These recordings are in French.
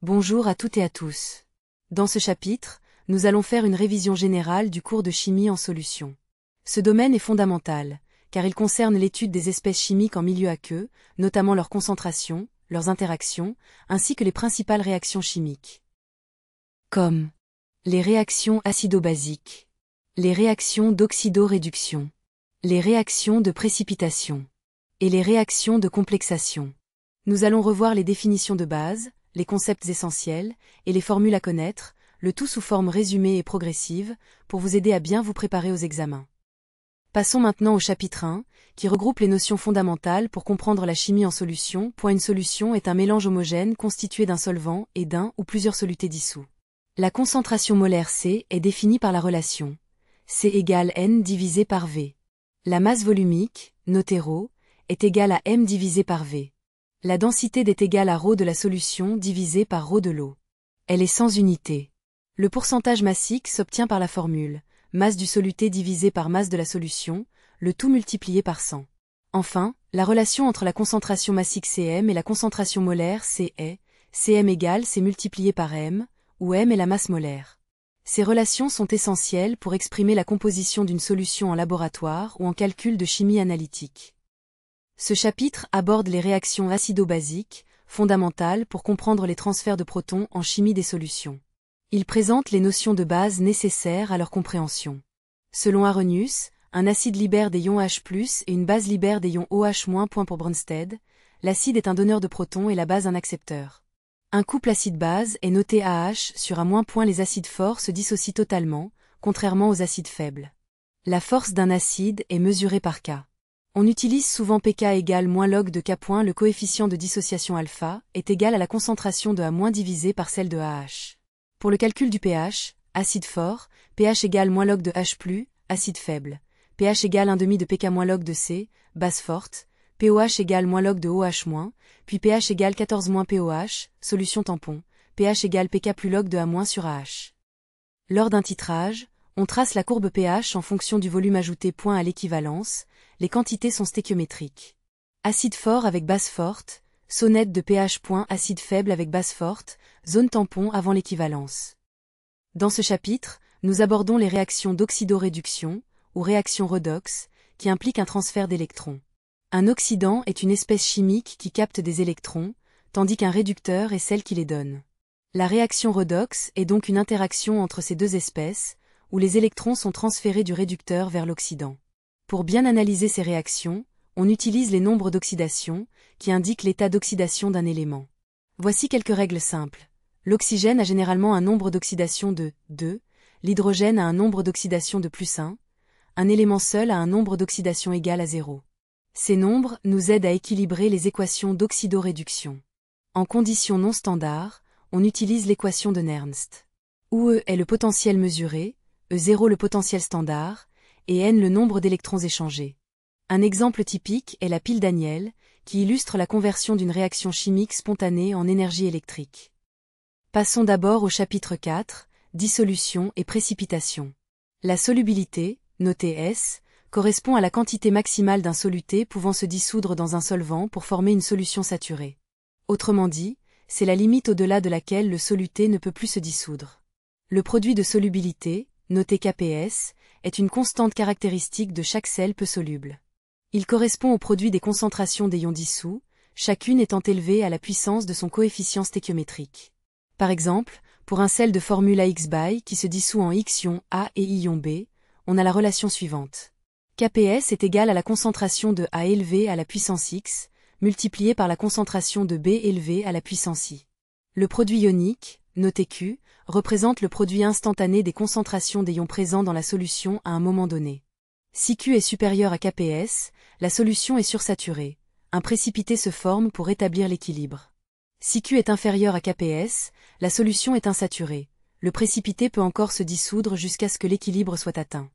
Bonjour à toutes et à tous. Dans ce chapitre, nous allons faire une révision générale du cours de chimie en solution. Ce domaine est fondamental, car il concerne l'étude des espèces chimiques en milieu aqueux, notamment leur concentration, leurs interactions, ainsi que les principales réactions chimiques. Comme les réactions acido-basiques, les réactions d'oxydoréduction, les réactions de précipitation et les réactions de complexation. Nous allons revoir les définitions de base, les concepts essentiels et les formules à connaître, le tout sous forme résumée et progressive, pour vous aider à bien vous préparer aux examens. Passons maintenant au chapitre 1, qui regroupe les notions fondamentales pour comprendre la chimie en solution. Une solution est un mélange homogène constitué d'un solvant et d'un ou plusieurs solutés dissous. La concentration molaire C est définie par la relation C égale N divisé par V. La masse volumique, notée ρ, est égale à M divisé par V. La densité est égale à ρ de la solution divisé par ρ de l'eau. Elle est sans unité. Le pourcentage massique s'obtient par la formule masse du soluté divisé par masse de la solution, le tout multiplié par 100. Enfin, la relation entre la concentration massique Cm et la concentration molaire C est Cm égale C multiplié par M, où M est la masse molaire. Ces relations sont essentielles pour exprimer la composition d'une solution en laboratoire ou en calcul de chimie analytique. Ce chapitre aborde les réactions acido-basiques, fondamentales pour comprendre les transferts de protons en chimie des solutions. Il présente les notions de base nécessaires à leur compréhension. Selon Arrhenius, un acide libère des ions H+, et une base libère des ions OH-. Pour Brønsted, l'acide est un donneur de protons et la base un accepteur. Un couple acide-base est noté AH sur A-. Les acides forts se dissocient totalement, contrairement aux acides faibles. La force d'un acide est mesurée par K. On utilise souvent pK égale -log de K. Le coefficient de dissociation alpha est égal à la concentration de A- divisée par celle de AH. Pour le calcul du pH, acide fort, pH égale -log de H+, acide faible, pH égale 1/2 de pK -log de C, base forte, pOH égale -log de OH-, puis pH égale 14- pOH, solution tampon, pH égale pK plus log de A- sur AH. Lors d'un titrage, on trace la courbe pH en fonction du volume ajouté. À l'équivalence, les quantités sont stéchiométriques. Acide fort avec base forte, sonnette de pH. Acide faible avec base forte, zone tampon avant l'équivalence. Dans ce chapitre, nous abordons les réactions d'oxydoréduction, ou réactions redox, qui impliquent un transfert d'électrons. Un oxydant est une espèce chimique qui capte des électrons, tandis qu'un réducteur est celle qui les donne. La réaction redox est donc une interaction entre ces deux espèces, où les électrons sont transférés du réducteur vers l'oxydant. Pour bien analyser ces réactions, on utilise les nombres d'oxydation, qui indiquent l'état d'oxydation d'un élément. Voici quelques règles simples. L'oxygène a généralement un nombre d'oxydation de 2, l'hydrogène a un nombre d'oxydation de +1, un élément seul a un nombre d'oxydation égal à 0. Ces nombres nous aident à équilibrer les équations d'oxydoréduction. En conditions non standards, on utilise l'équation de Nernst, où E est le potentiel mesuré, E0 le potentiel standard, et N le nombre d'électrons échangés. Un exemple typique est la pile Daniell, qui illustre la conversion d'une réaction chimique spontanée en énergie électrique. Passons d'abord au chapitre 4, dissolution et précipitation. La solubilité, notée S, correspond à la quantité maximale d'un soluté pouvant se dissoudre dans un solvant pour former une solution saturée. Autrement dit, c'est la limite au-delà de laquelle le soluté ne peut plus se dissoudre. Le produit de solubilité, noté Kps, est une constante caractéristique de chaque sel peu soluble. Il correspond au produit des concentrations des ions dissous, chacune étant élevée à la puissance de son coefficient stéchiométrique. Par exemple, pour un sel de formule AX qui se dissout en X ions A et ion B, on a la relation suivante. Kps est égal à la concentration de A élevée à la puissance X, multiplié par la concentration de B élevée à la puissance I. Le produit ionique, noté Q, représente le produit instantané des concentrations des ions présents dans la solution à un moment donné. Si Q est supérieur à Kps, la solution est sursaturée. Un précipité se forme pour rétablir l'équilibre. Si Q est inférieur à Kps, la solution est insaturée. Le précipité peut encore se dissoudre jusqu'à ce que l'équilibre soit atteint.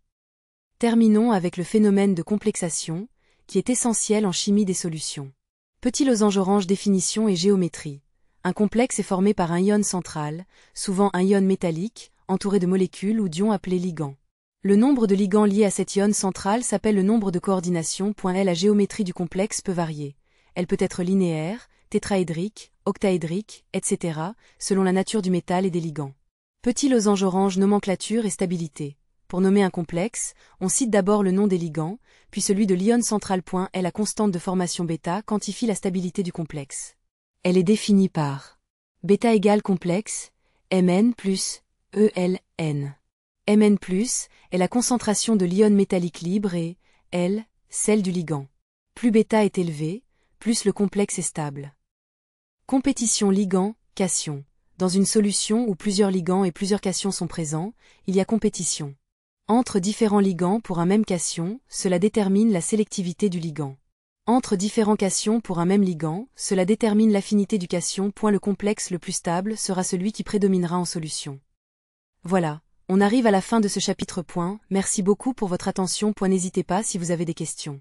Terminons avec le phénomène de complexation, qui est essentiel en chimie des solutions. Petit losange orange définition et géométrie. Un complexe est formé par un ion central, souvent un ion métallique, entouré de molécules ou d'ions appelés ligands. Le nombre de ligands liés à cet ion central s'appelle le nombre de coordination. La géométrie du complexe peut varier. Elle peut être linéaire, tétraédrique, octaédrique, etc., selon la nature du métal et des ligands. Petit losange orange nomenclature et stabilité. Pour nommer un complexe, on cite d'abord le nom des ligands, puis celui de l'ion central. Est la constante de formation bêta quantifie la stabilité du complexe. Elle est définie par bêta égale complexe, Mn plus ElN. Mn plus est la concentration de l'ion métallique libre et L, celle du ligand. Plus bêta est élevé, plus le complexe est stable. Compétition ligand-cation. Dans une solution où plusieurs ligands et plusieurs cations sont présents, il y a compétition. Entre différents ligands pour un même cation, cela détermine la sélectivité du ligand. Entre différents cations pour un même ligand, cela détermine l'affinité du cation. Le complexe le plus stable sera celui qui prédominera en solution. Voilà, on arrive à la fin de ce chapitre. Merci beaucoup pour votre attention. N'hésitez pas si vous avez des questions.